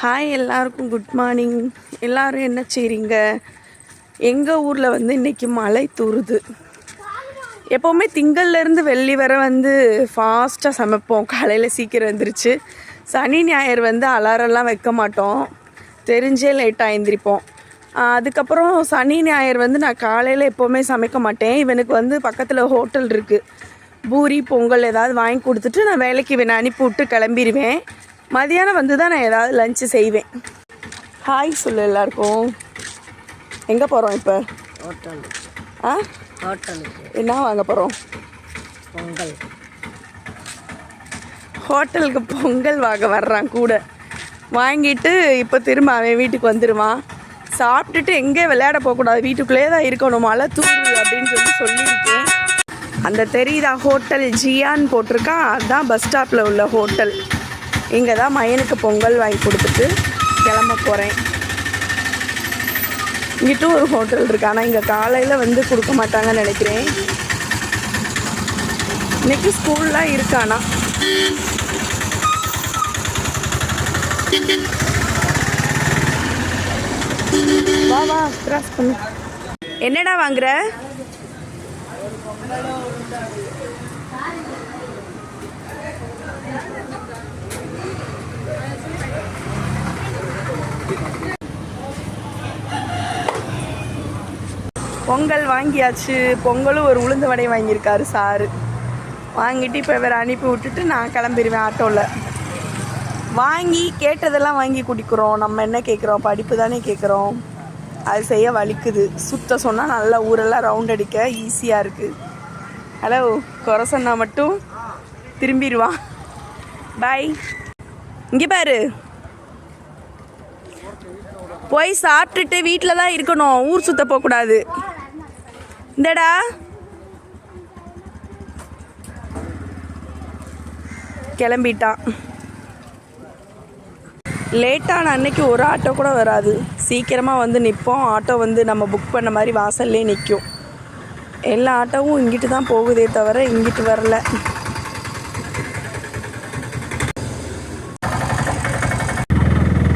Hi எல்லாருக்கும் good morning. எல்லோரும் என்ன செய்கிறீங்க? எங்கள் ஊரில் வந்து இன்றைக்கி மழை தூறுது. எப்போவுமே திங்கள்லேருந்து வெள்ளி வரை வந்து ஃபாஸ்ட்டாக சமைப்போம். காலையில் சீக்கிரம் எழுந்திரிச்சு சனி ஞாயிறு வந்து அலாரம்லாம் வைக்க மாட்டோம், தெரிஞ்சே லேட்டாக எழுந்திரிப்போம். அதுக்கப்புறம் சனி ஞாயிறு வந்து நான் காலையில் எப்போவுமே சமைக்க மாட்டேன். இவனுக்கு வந்து பக்கத்தில் ஹோட்டல் இருக்குது, பூரி பொங்கல் ஏதாவது வாங்கி கொடுத்துட்டு நான் வேலைக்கு இவனை அனுப்பி விட்டு கிளம்பிடுவேன். மதியானம் வந்து தான் நான் ஏதாவது லஞ்சு செய்வேன். ஹாய் சொல்லு எல்லாருக்கும். எங்கே போகிறோம் இப்போ? ஹோட்டல். ஹோட்டலுக்கு என்ன வாங்க போகிறோம்? பொங்கல். ஹோட்டலுக்கு பொங்கல் வாங்க வர்றான் கூட. வாங்கிட்டு இப்போ திரும்ப அவன் வீட்டுக்கு வந்துடுவான். சாப்பிட்டுட்டு எங்கே விளையாட போகக்கூடாது, வீட்டுக்குள்ளே தான் இருக்கணும், மழை தூரு அப்படின்னு சொல்லியிருக்கேன். அந்த தெரியுதா ஹோட்டல் ஜியான்னு போட்டிருக்கான், அதுதான் பஸ் ஸ்டாப்பில் உள்ள ஹோட்டல். இங்கே தான் மயனுக்கு பொங்கல் வாங்கி கொடுத்துட்டு கிளம்ப போகிறேன். இங்கிட்டும் ஒரு ஹோட்டல் இருக்கு, ஆனால் இங்கே காலையில் வந்து கொடுக்க மாட்டாங்கன்னு நினைக்கிறேன். இன்னைக்கு ஸ்கூல்லாம் இருக்கானா? வா வா கிராஸ் பண்ணு. என்னடா வாங்குற? பொங்கல் வாங்கியாச்சு. பொங்கலும் ஒரு உளுந்து வடை வாங்கியிருக்காரு சாரு. வாங்கிட்டு இப்போ வேறு அனுப்பி விட்டுட்டு நான் கிளம்பிடுவேன் ஆட்டோவில். வாங்கி கேட்டதெல்லாம் வாங்கி குடிக்கிறோம். நம்ம என்ன கேட்குறோம்? படிப்பு தானே கேட்குறோம். அது செய்ய வலிக்குது. சுத்த சொன்னால் நல்லா ஊரெல்லாம் ரவுண்ட் அடிக்க ஈஸியாக இருக்குது. ஹலோ, குறை சொன்னால் மட்டும் திரும்பிடுவான். பாய். இங்கே பாரு, போய் சாப்பிட்டுட்டு வீட்டில் தான் இருக்கணும், ஊர் சுற்ற போகக்கூடாது. இந்தடா கிளம்பிட்டான். லேட்டான அன்னைக்கு ஒரு ஆட்டோ கூட வராது. சீக்கிரமாக வந்து நிற்போம். ஆட்டோ வந்து நம்ம புக் பண்ண மாதிரி வாசல்லே நிற்கும். எல்லா ஆட்டோவும் இங்கிட்டு தான் போகுதே தவிர இங்கிட்டு வரல.